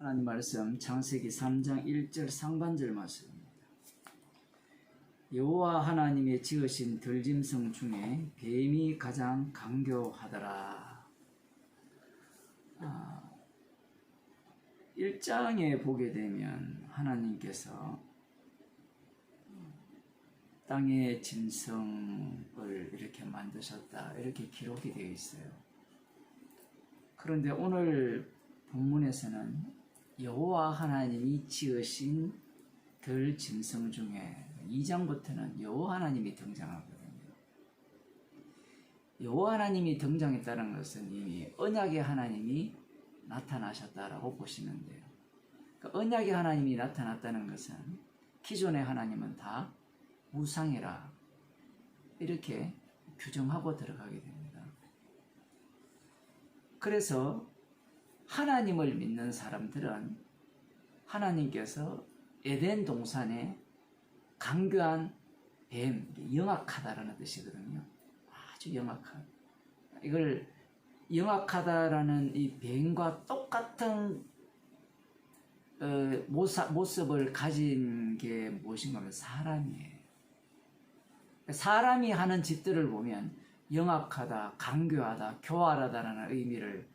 하나님 말씀 창세기 3장 1절 상반절 말씀입니다. 여호와 하나님의 지으신 들짐승 중에 뱀이 가장 강교하더라. 1장에 보게 되면 하나님께서 땅의 짐승을 이렇게 만드셨다, 이렇게 기록이 되어 있어요. 그런데 오늘 본문에서는 여호와 하나님이 지으신 들짐승 중에 2장부터는 여호와 하나님이 등장하거든요. 여호와 하나님이 등장했다는 것은 이미 언약의 하나님이 나타나셨다라고 보시면 돼요. 그러니까 언약의 하나님이 나타났다는 것은 기존의 하나님은 다 우상이라 이렇게 규정하고 들어가게 됩니다. 그래서 하나님을 믿는 사람들은 하나님께서 에덴 동산에 강교한 뱀, 영악하다라는 뜻이거든요. 아주 영악한. 이걸 영악하다라는 이 뱀과 똑같은 모습을 가진 게 무엇인가 하면 사람이에요. 사람이 하는 짓들을 보면 영악하다, 강교하다, 교활하다라는 의미를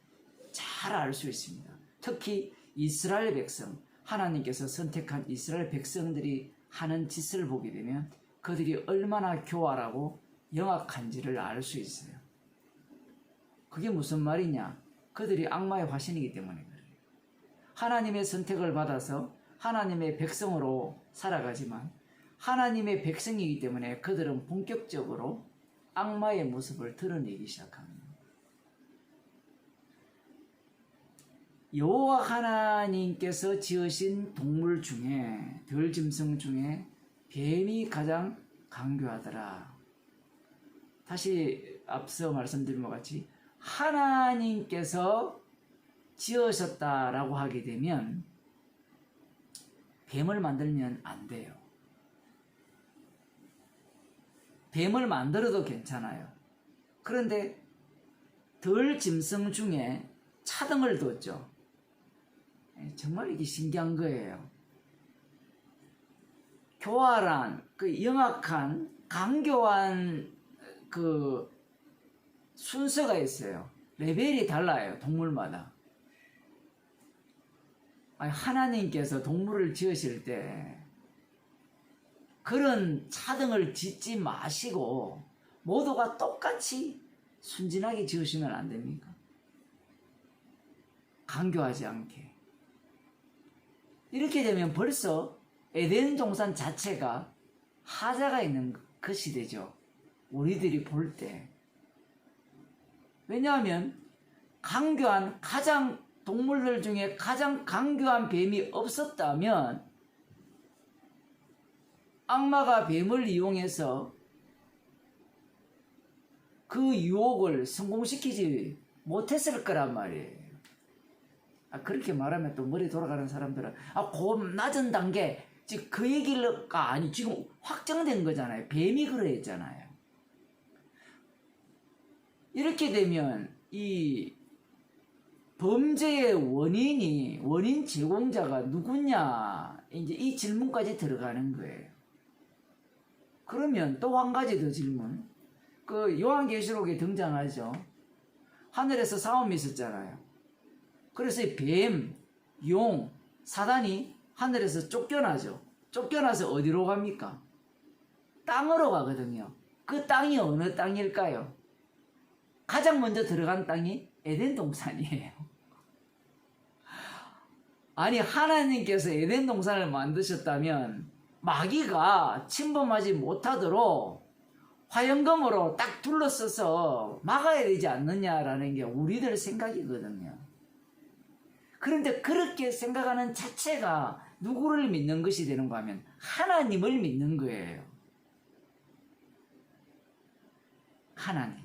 잘 알 수 있습니다. 특히 이스라엘 백성, 하나님께서 선택한 이스라엘 백성들이 하는 짓을 보게 되면 그들이 얼마나 교활하고 영악한지를 알 수 있어요. 그게 무슨 말이냐? 그들이 악마의 화신이기 때문에 그래요. 하나님의 선택을 받아서 하나님의 백성으로 살아가지만 하나님의 백성이기 때문에 그들은 본격적으로 악마의 모습을 드러내기 시작합니다. 여호와 하나님께서 지으신 동물 중에, 들짐승 중에 뱀이 가장 강교하더라. 다시 앞서 말씀드린 것 같이 하나님께서 지으셨다라고 하게 되면 뱀을 만들면 안 돼요. 뱀을 만들어도 괜찮아요. 그런데 들짐승 중에 차등을 뒀죠. 정말 이게 신기한 거예요. 교활한, 영악한, 강교한 순서가 있어요. 레벨이 달라요, 동물마다. 하나님께서 동물을 지으실 때 그런 차등을 짓지 마시고 모두가 똑같이 순진하게 지으시면 안 됩니까? 강교하지 않게. 이렇게 되면 벌써 에덴 동산 자체가 하자가 있는 것이 되죠. 우리들이 볼 때. 왜냐하면 동물들 중에 가장 강교한 뱀이 없었다면 악마가 뱀을 이용해서 그 유혹을 성공시키지 못했을 거란 말이에요. 그렇게 말하면 또 머리 돌아가는 사람들은 그 낮은 단계, 지금 그 얘기가 아니, 지금 확정된 거잖아요. 뱀이 그러했잖아요. 이렇게 되면 이 범죄의 원인 제공자가 누구냐, 이제 이 질문까지 들어가는 거예요. 그러면 또 한 가지 더 질문. 요한계시록에 등장하죠. 하늘에서 싸움이 있었잖아요. 그래서 이 뱀, 용, 사단이 하늘에서 쫓겨나죠. 쫓겨나서 어디로 갑니까? 땅으로 가거든요. 그 땅이 어느 땅일까요? 가장 먼저 들어간 땅이 에덴 동산이에요. 아니, 하나님께서 에덴 동산을 만드셨다면 마귀가 침범하지 못하도록 화영검으로 딱 둘러서서 막아야 되지 않느냐라는 게 우리들 생각이거든요. 그런데 그렇게 생각하는 자체가 누구를 믿는 것이 되는가 하면 하나님을 믿는 거예요. 하나님.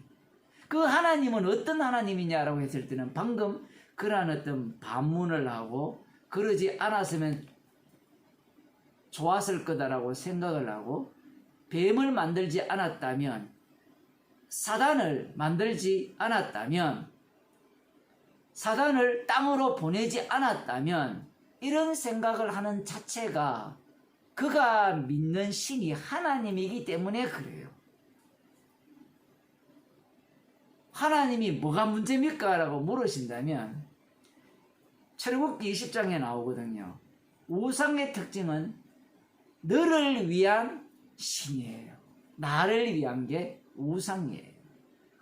그 하나님은 어떤 하나님이냐라고 했을 때는 방금 그러한 어떤 반문을 하고 그러지 않았으면 좋았을 거다라고 생각을 하고 뱀을 만들지 않았다면, 사단을 만들지 않았다면, 사단을 땅으로 보내지 않았다면 이런 생각을 하는 자체가 그가 믿는 신이 하나님이기 때문에 그래요. 하나님이 뭐가 문제입니까? 라고 물으신다면 출애굽기 20장에 나오거든요. 우상의 특징은 너를 위한 신이에요. 나를 위한 게 우상이에요.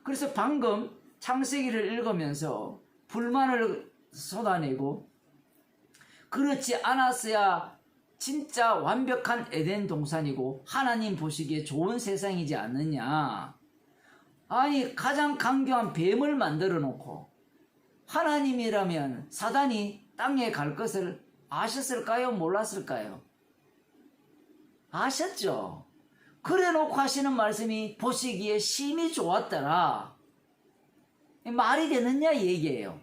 그래서 방금 창세기를 읽으면서 불만을 쏟아내고 그렇지 않았어야 진짜 완벽한 에덴 동산이고 하나님 보시기에 좋은 세상이지 않느냐. 아니 가장 강교한 뱀을 만들어 놓고 하나님이라면 사단이 땅에 갈 것을 아셨을까요? 몰랐을까요? 아셨죠? 그래 놓고 하시는 말씀이 보시기에 심히 좋았더라. 말이 되느냐 얘기예요.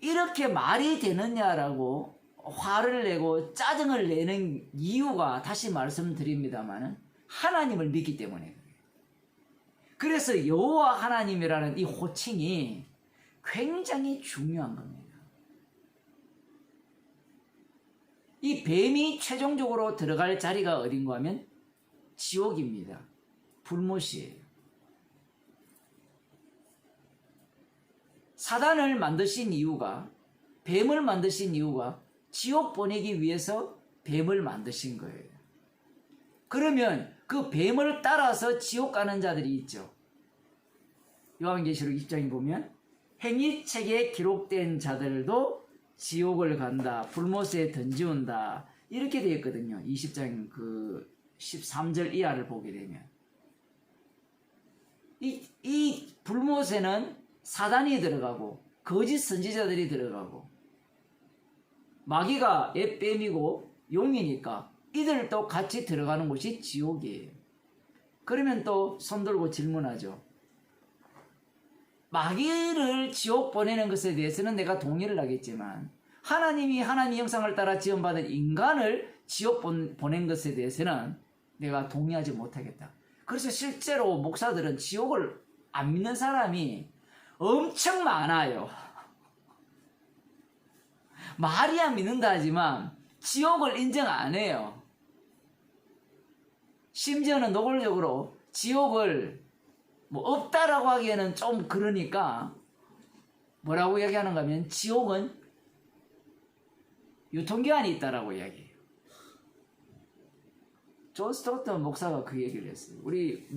이렇게 말이 되느냐라고 화를 내고 짜증을 내는 이유가 다시 말씀드립니다만 하나님을 믿기 때문에 그래서 여호와 하나님이라는 이 호칭이 굉장히 중요한 겁니다. 이 뱀이 최종적으로 들어갈 자리가 어딘가 하면 지옥입니다. 불못이에요. 사단을 만드신 이유가 뱀을 만드신 이유가 지옥 보내기 위해서 뱀을 만드신 거예요. 그러면 그 뱀을 따라서 지옥 가는 자들이 있죠. 요한계시록 20장에 보면 행위책에 기록된 자들도 지옥을 간다. 불못에 던지운다. 이렇게 되어 있거든요. 20장 그 13절 이하를 보게 되면 이 불못에는 사단이 들어가고 거짓 선지자들이 들어가고 마귀가 뱀이고 용이니까 이들도 같이 들어가는 곳이 지옥이에요. 그러면 또 손들고 질문하죠. 마귀를 지옥 보내는 것에 대해서는 내가 동의를 하겠지만 하나님이 하나님 형상을 따라 지음받은 인간을 지옥 보낸 것에 대해서는 내가 동의하지 못하겠다. 그래서 실제로 목사들은 지옥을 안 믿는 사람이 엄청 많아요. 말이야 믿는다 하지만 지옥을 인정 안 해요. 심지어는 노골적으로 지옥을 뭐 없다라고 하기에는 좀 그러니까 뭐라고 이야기하는가 하면 지옥은 유통기한이 있다라고 이야기해요. 존 스토트 목사가 그 얘기를 했어요. 우리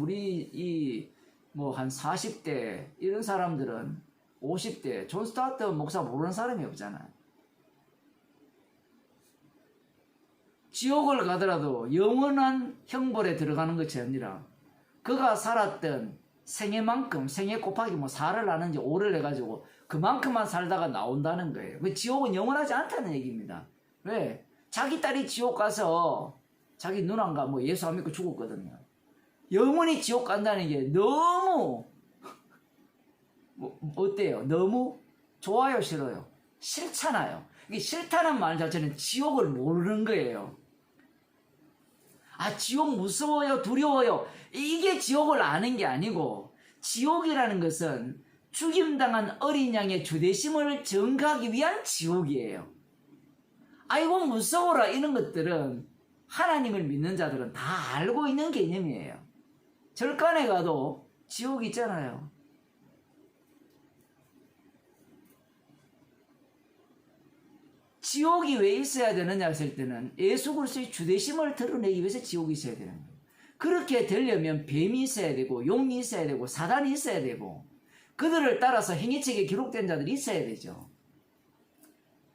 뭐 한 40대 이런 사람들은 50대 존 스토트 목사 모르는 사람이 없잖아요. 지옥을 가더라도 영원한 형벌에 들어가는 것이 아니라 그가 살았던 생애만큼 생애 곱하기 뭐 4를 하는지 5를 해가지고 그만큼만 살다가 나온다는 거예요. 그 지옥은 영원하지 않다는 얘기입니다. 왜? 자기 딸이 지옥 가서 자기 누나가 뭐 예수 안 믿고 죽었거든요. 영원히 지옥 간다는 게 너무 뭐 어때요? 너무 좋아요, 싫어요? 싫잖아요. 이게 싫다는 말 자체는 지옥을 모르는 거예요. 아, 지옥 무서워요, 두려워요. 이게 지옥을 아는 게 아니고 지옥이라는 것은 죽임당한 어린 양의 주대심을 증거하기 위한 지옥이에요. 아이고 무서워라 이런 것들은 하나님을 믿는 자들은 다 알고 있는 개념이에요. 절간에 가도 지옥이 있잖아요. 지옥이 왜 있어야 되느냐 했을 때는 예수 그리스도의 주대심을 드러내기 위해서 지옥이 있어야 되는 거예요. 그렇게 되려면 뱀이 있어야 되고 용이 있어야 되고 사단이 있어야 되고 그들을 따라서 행위책에 기록된 자들이 있어야 되죠.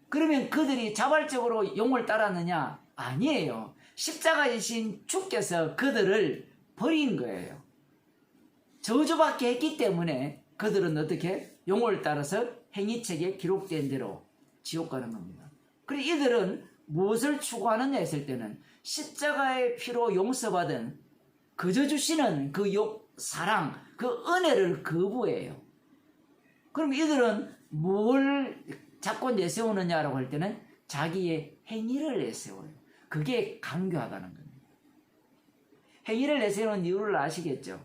그러면 그들이 자발적으로 용을 따랐느냐? 아니에요. 십자가이신 주께서 그들을 버린 거예요. 저주받게 했기 때문에 그들은 어떻게? 용을 따라서 행위책에 기록된 대로 지옥 가는 겁니다. 그리고 이들은 무엇을 추구하느냐 했을 때는 십자가의 피로 용서받은 그저 주시는 그 사랑, 그 은혜를 거부해요. 그럼 이들은 뭘 자꾸 내세우느냐라고 할 때는 자기의 행위를 내세워요. 그게 강교하다는 겁니다. 행위를 내세우는 이유를 아시겠죠?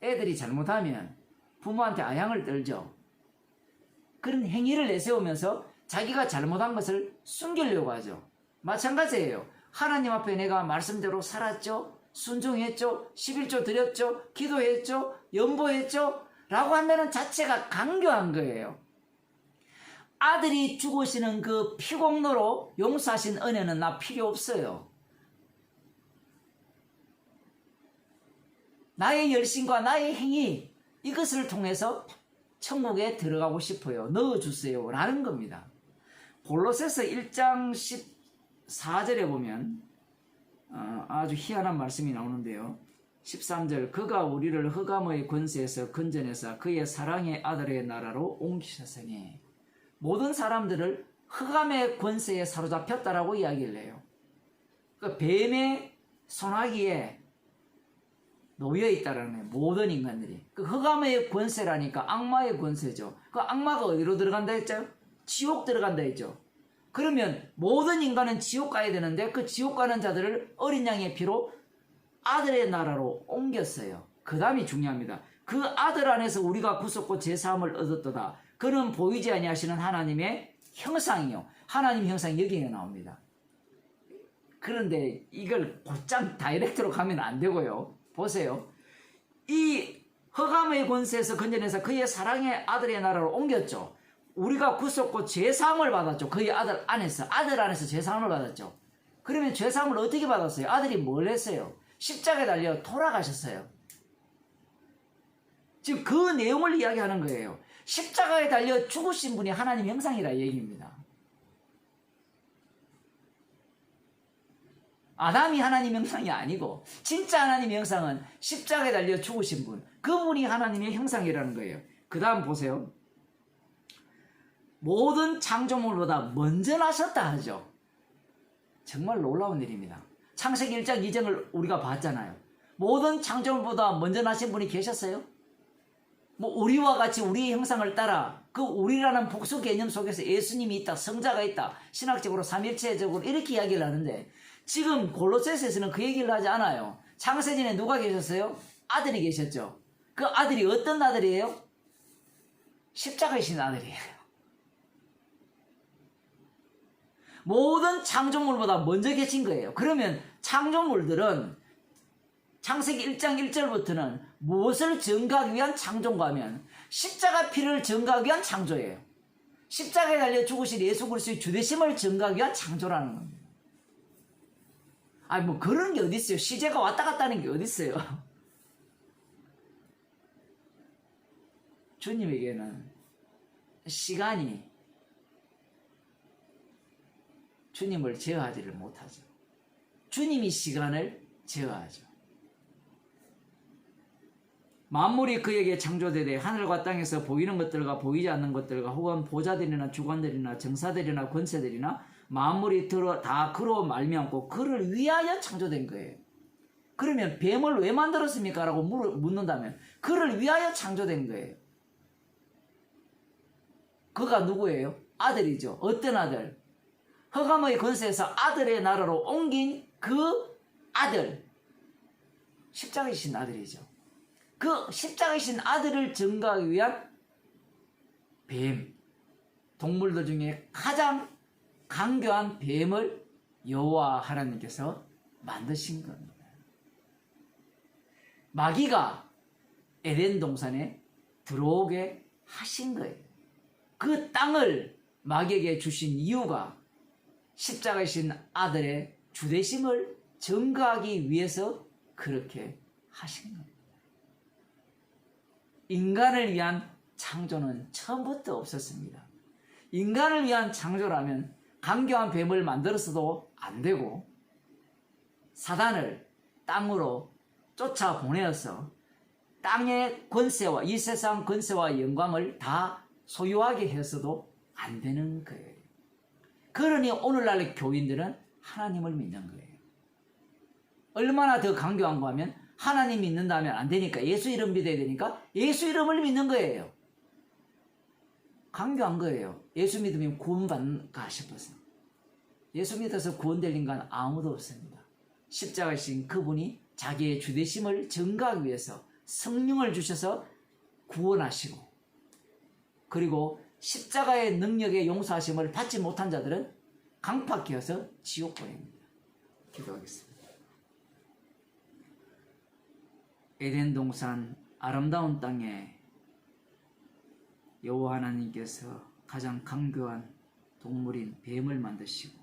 애들이 잘못하면 부모한테 아양을 떨죠. 그런 행위를 내세우면서 자기가 잘못한 것을 숨기려고 하죠. 마찬가지예요. 하나님 앞에 내가 말씀대로 살았죠? 순종했죠? 11조 드렸죠? 기도했죠? 연보했죠? 라고 한다는 자체가 강교한 거예요. 아들이 죽으시는 그 피공로로 용서하신 은혜는 나 필요 없어요. 나의 열심과 나의 행위, 이것을 통해서 천국에 들어가고 싶어요. 넣어주세요. 라는 겁니다. 골로새서 1장 14절에 보면 아주 희한한 말씀이 나오는데요. 13절, 그가 우리를 흑암의 권세에서 건져내사 그의 사랑의 아들의 나라로 옮기셨으니, 모든 사람들을 흑암의 권세에 사로잡혔다라고 이야기를 해요. 그 뱀의 손아귀에 놓여 있다라는 거예요. 모든 인간들이. 그 흑암의 권세라니까 악마의 권세죠. 그 악마가 어디로 들어간다 했죠? 지옥 들어간다 했죠. 그러면 모든 인간은 지옥 가야 되는데 그 지옥 가는 자들을 어린 양의 피로 아들의 나라로 옮겼어요. 그 다음이 중요합니다. 그 아들 안에서 우리가 구속고 제사함을 얻었도다. 그는 보이지 아니하시는 하나님의 형상이요. 하나님 형상이 여기에 나옵니다. 그런데 이걸 곧장 다이렉트로 가면 안 되고요. 보세요. 이 흑암의 권세에서 건져내서 그의 사랑의 아들의 나라로 옮겼죠. 우리가 구속고 죄사함을 받았죠. 그의 아들 안에서 죄사함을 받았죠. 그러면 죄사함을 어떻게 받았어요? 아들이 뭘 했어요? 십자가에 달려 돌아가셨어요. 지금 그 내용을 이야기하는 거예요. 십자가에 달려 죽으신 분이 하나님 형상이라 얘기입니다. 아담이 하나님 형상이 아니고 진짜 하나님 형상은 십자가에 달려 죽으신 분, 그분이 하나님의 형상이라는 거예요. 그 다음 보세요. 모든 창조물보다 먼저 나셨다 하죠. 정말 놀라운 일입니다. 창세기 1장 2장을 우리가 봤잖아요. 모든 창조물보다 먼저 나신 분이 계셨어요? 뭐 우리와 같이 우리의 형상을 따라 그 우리라는 복수 개념 속에서 예수님이 있다, 성자가 있다, 신학적으로 삼일체적으로 이렇게 이야기를 하는데, 지금 골로새서에서는 그 얘기를 하지 않아요. 창세전에 누가 계셨어요? 아들이 계셨죠. 그 아들이 어떤 아들이에요? 십자가이신 아들이에요. 모든 창조물보다 먼저 계신 거예요. 그러면 창조물들은 창세기 1장 1절부터는 무엇을 증거하기 위한 창조인가 하면 십자가 피를 증거하기 위한 창조예요. 십자가에 달려 죽으신 예수 그리스도의 주되심을 증거하기 위한 창조라는 겁니다. 아니 뭐 그런 게 어디 있어요? 시제가 왔다 갔다 하는 게 어디 있어요? 주님에게는 시간이 주님을 제어하지를 못하죠. 주님이 시간을 제어하죠. 만물이 그에게 창조되되 하늘과 땅에서 보이는 것들과 보이지 않는 것들과 혹은 보좌들이나 주관들이나 정사들이나 권세들이나 만물이 다 그로 말미암고 그를 위하여 창조된 거예요. 그러면 뱀을 왜 만들었습니까? 라고 묻는다면 그를 위하여 창조된 거예요. 그가 누구예요? 아들이죠. 어떤 아들? 흑암의 권세에서 아들의 나라로 옮긴 그 아들, 십자가이신 아들이죠. 그 십자가이신 아들을 증거하기 위한 뱀, 동물들 중에 가장 강교한 뱀을 여호와 하나님께서 만드신 겁니다. 마귀가 에덴 동산에 들어오게 하신 거예요. 그 땅을 마귀에게 주신 이유가 십자가이신 아들의 주되심을 증거하기 위해서 그렇게 하신 겁니다. 인간을 위한 창조는 처음부터 없었습니다. 인간을 위한 창조라면 강교한 뱀을 만들었어도 안 되고 사단을 땅으로 쫓아보내어서 땅의 권세와 이 세상 권세와 영광을 다 소유하게 했어도 안 되는 거예요. 그러니 오늘날 교인들은 하나님을 믿는 거예요. 얼마나 더 강교한가 하면 하나님 믿는다면 안 되니까 예수 이름 믿어야 되니까 예수 이름을 믿는 거예요. 강교한 거예요. 예수 믿으면 구원받는가 싶어서. 예수 믿어서 구원될 인간 아무도 없습니다. 십자가이신 그분이 자기의 주되심을 증거하기 위해서 성령을 주셔서 구원하시고, 그리고 십자가의 능력의 용서하심을 받지 못한 자들은 강팍해서 지옥 보냅니다. 기도하겠습니다. 에덴 동산 아름다운 땅에 여호와 하나님께서 가장 강교한 동물인 뱀을 만드시고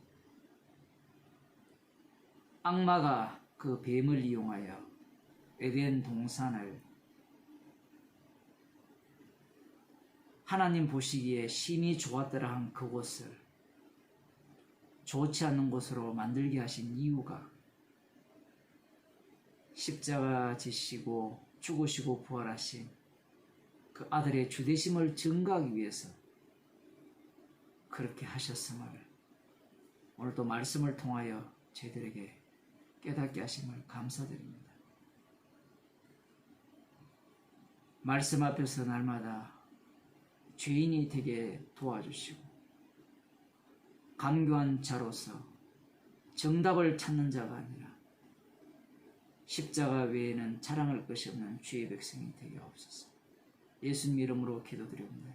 악마가 그 뱀을 이용하여 에덴 동산을 하나님 보시기에 심히 좋았더라 한 그곳을 좋지 않는 곳으로 만들게 하신 이유가 십자가 지시고 죽으시고 부활하신 그 아들의 주되심을 증거하기 위해서 그렇게 하셨음을 오늘도 말씀을 통하여 저희들에게 깨닫게 하심을 감사드립니다. 말씀 앞에서 날마다 죄인이 되게 도와주시고 강교한 자로서 정답을 찾는 자가 아니라 십자가 외에는 자랑할 것이 없는 주의 백성이 되게 하옵소서. 예수님 이름으로 기도드립니다.